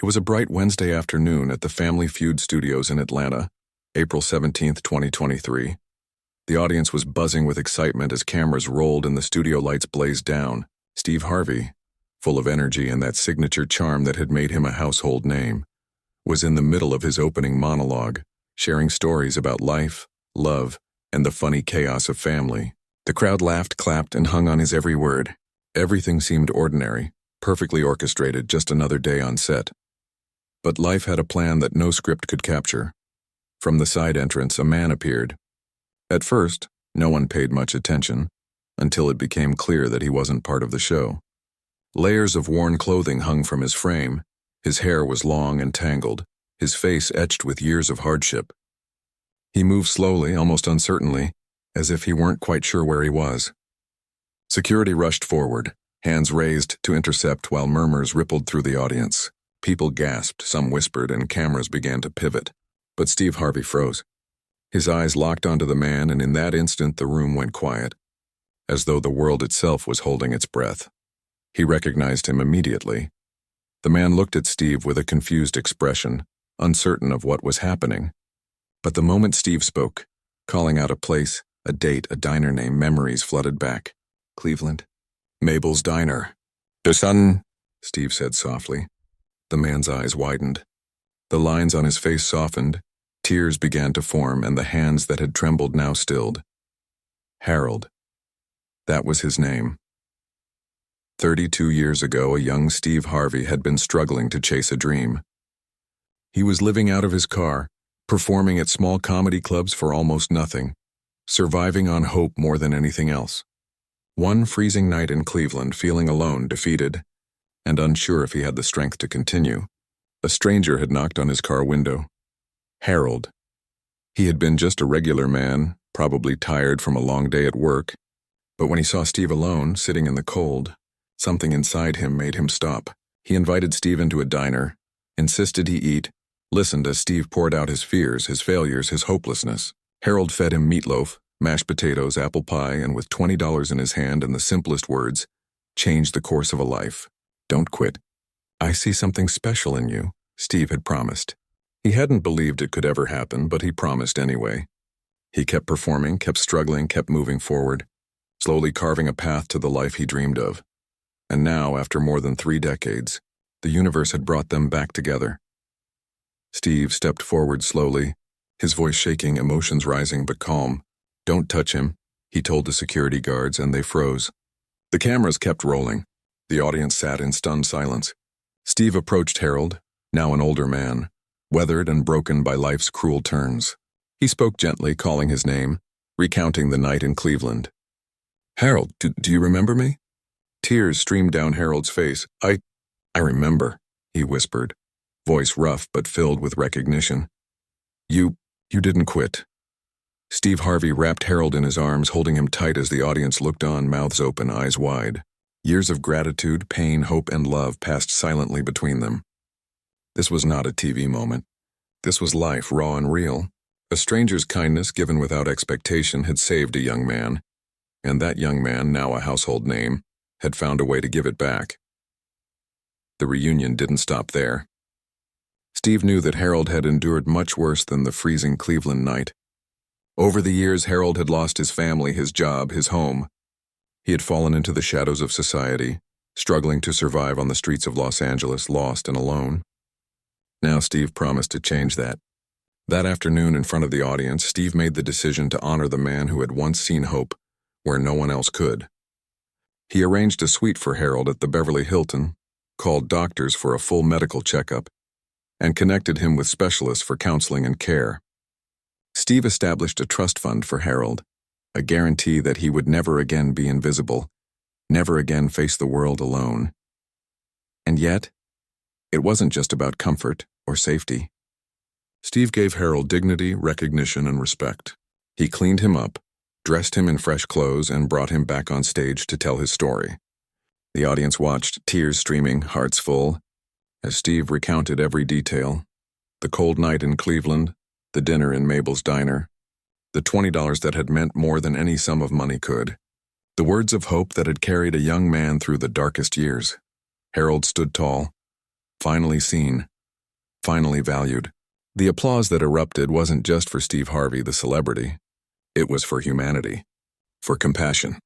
It was a bright Wednesday afternoon at the family Feud studios in Atlanta, April 17th, 2023. The audience was buzzing with excitement as cameras rolled and the studio lights blazed down. Steve Harvey, full of energy and that signature charm that had made him a household name, was in the middle of his opening monologue, sharing stories about life, love, and the funny chaos of family. The crowd laughed, clapped, and hung on his every word. Everything seemed ordinary, perfectly orchestrated, just another day on set. But life had a plan that no script could capture. From the side entrance, a man appeared. At first, no one paid much attention, until it became clear that he wasn't part of the show. Layers of worn clothing hung from his frame. His hair was long and tangled, his face etched with years of hardship. He moved slowly, almost uncertainly, as if he weren't quite sure where he was. Security rushed forward, hands raised to intercept while murmurs rippled through the audience. People gasped, some whispered, and cameras began to pivot. But Steve Harvey froze. His eyes locked onto the man, and in that instant the room went quiet, as though the world itself was holding its breath. He recognized him immediately. The man looked at Steve with a confused expression, uncertain of what was happening. But the moment Steve spoke, calling out a place, a date, a diner name, memories flooded back. Cleveland. Mabel's Diner. "The sun," Steve said softly. The man's eyes widened. The lines on his face softened, tears began to form, and the hands that had trembled now stilled. Harold. That was his name. 32 years ago, a young Steve Harvey had been struggling to chase a dream. He was living out of his car, performing at small comedy clubs for almost nothing, surviving on hope more than anything else. One freezing night in Cleveland, feeling alone, defeated, and unsure if he had the strength to continue, a stranger had knocked on his car window. Harold. He had been just a regular man, probably tired from a long day at work, but when he saw Steve alone, sitting in the cold, something inside him made him stop. He invited Steve into a diner, insisted he eat, listened as Steve poured out his fears, his failures, his hopelessness. Harold fed him meatloaf, mashed potatoes, apple pie, and with $20 in his hand and the simplest words, changed the course of a life. "Don't quit. I see something special in you," Steve had promised. He hadn't believed it could ever happen, but he promised anyway. He kept performing, kept struggling, kept moving forward, slowly carving a path to the life he dreamed of. And now, after more than 3 decades, the universe had brought them back together. Steve stepped forward slowly, his voice shaking, emotions rising but calm. "Don't touch him," he told the security guards, and they froze. The cameras kept rolling. The audience sat in stunned silence. Steve approached Harold, now an older man, weathered and broken by life's cruel turns. He spoke gently, calling his name, recounting the night in Cleveland. "Harold, do you remember me?" Tears streamed down Harold's face. I remember," he whispered, voice rough but filled with recognition. You didn't quit." Steve Harvey wrapped Harold in his arms, holding him tight as the audience looked on, mouths open, eyes wide. Years of gratitude, pain, hope, and love passed silently between them. This was not a TV moment. This was life, raw and real. A stranger's kindness given without expectation had saved a young man, and that young man, now a household name, had found a way to give it back. The reunion didn't stop there. Steve knew that Harold had endured much worse than the freezing Cleveland night. Over the years, Harold had lost his family, his job, his home. He had fallen into the shadows of society, struggling to survive on the streets of Los Angeles, lost and alone. Now Steve promised to change that. That afternoon, in front of the audience, Steve made the decision to honor the man who had once seen hope where no one else could. He arranged a suite for Harold at the Beverly Hilton, called doctors for a full medical checkup, and connected him with specialists for counseling and care. Steve established a trust fund for Harold, a guarantee that he would never again be invisible, never again face the world alone. And yet, it wasn't just about comfort or safety. Steve gave Harold dignity, recognition, and respect. He cleaned him up, dressed him in fresh clothes, and brought him back on stage to tell his story. The audience watched, tears streaming, hearts full, as Steve recounted every detail: the cold night in Cleveland, the dinner in Mabel's Diner, the $20 that had meant more than any sum of money could, the words of hope that had carried a young man through the darkest years. Harold stood tall, finally seen, finally valued. The applause that erupted wasn't just for Steve Harvey, the celebrity. It was for humanity, for compassion,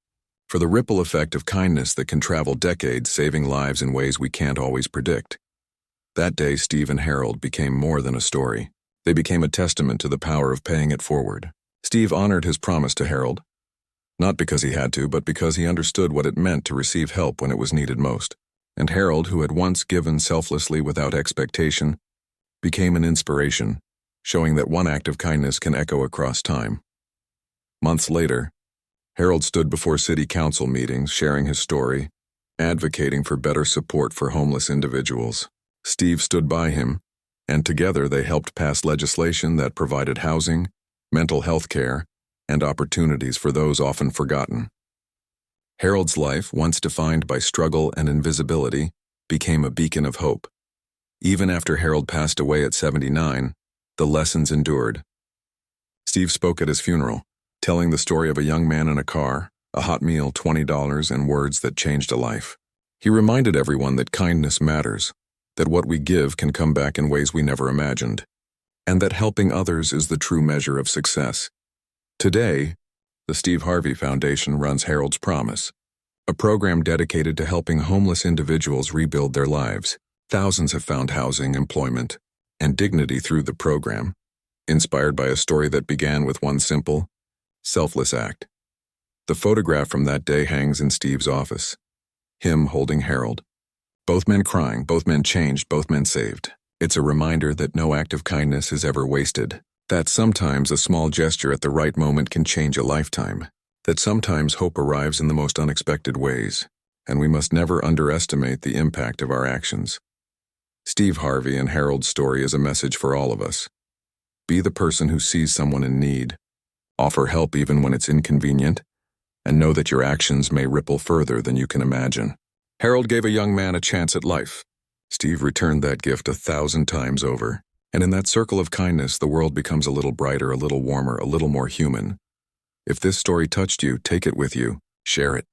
for the ripple effect of kindness that can travel decades, saving lives in ways we can't always predict. That day, Steve and Harold became more than a story. They became a testament to the power of paying it forward. Steve honored his promise to Harold, not because he had to, but because he understood what it meant to receive help when it was needed most. And Harold, who had once given selflessly without expectation, became an inspiration, showing that one act of kindness can echo across time. Months later, Harold stood before city council meetings, sharing his story, advocating for better support for homeless individuals. Steve stood by him, and together they helped pass legislation that provided housing, mental health care, and opportunities for those often forgotten. Harold's life, once defined by struggle and invisibility, became a beacon of hope. Even after Harold passed away at 79, the lessons endured. Steve spoke at his funeral, telling the story of a young man in a car, a hot meal, $20, and words that changed a life. He reminded everyone that kindness matters, that what we give can come back in ways we never imagined, and that helping others is the true measure of success. Today, the Steve Harvey Foundation runs Harold's Promise, a program dedicated to helping homeless individuals rebuild their lives. Thousands have found housing, employment, and dignity through the program, inspired by a story that began with one simple, selfless act. The photograph from that day hangs in Steve's office, him holding Harold. Both men crying, both men changed, both men saved. It's a reminder that no act of kindness is ever wasted, that sometimes a small gesture at the right moment can change a lifetime, that sometimes hope arrives in the most unexpected ways, and we must never underestimate the impact of our actions. Steve Harvey and Harold's story is a message for all of us. Be the person who sees someone in need, offer help even when it's inconvenient, and know that your actions may ripple further than you can imagine. Harold gave a young man a chance at life. Steve returned that gift 1,000 times over. And in that circle of kindness, the world becomes a little brighter, a little warmer, a little more human. If this story touched you, take it with you. Share it.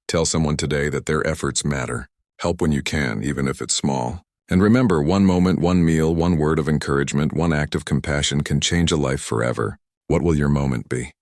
Tell someone today that their efforts matter. Help when you can, even if it's small. And remember, one moment, one meal, one word of encouragement, one act of compassion can change a life forever. What will your moment be?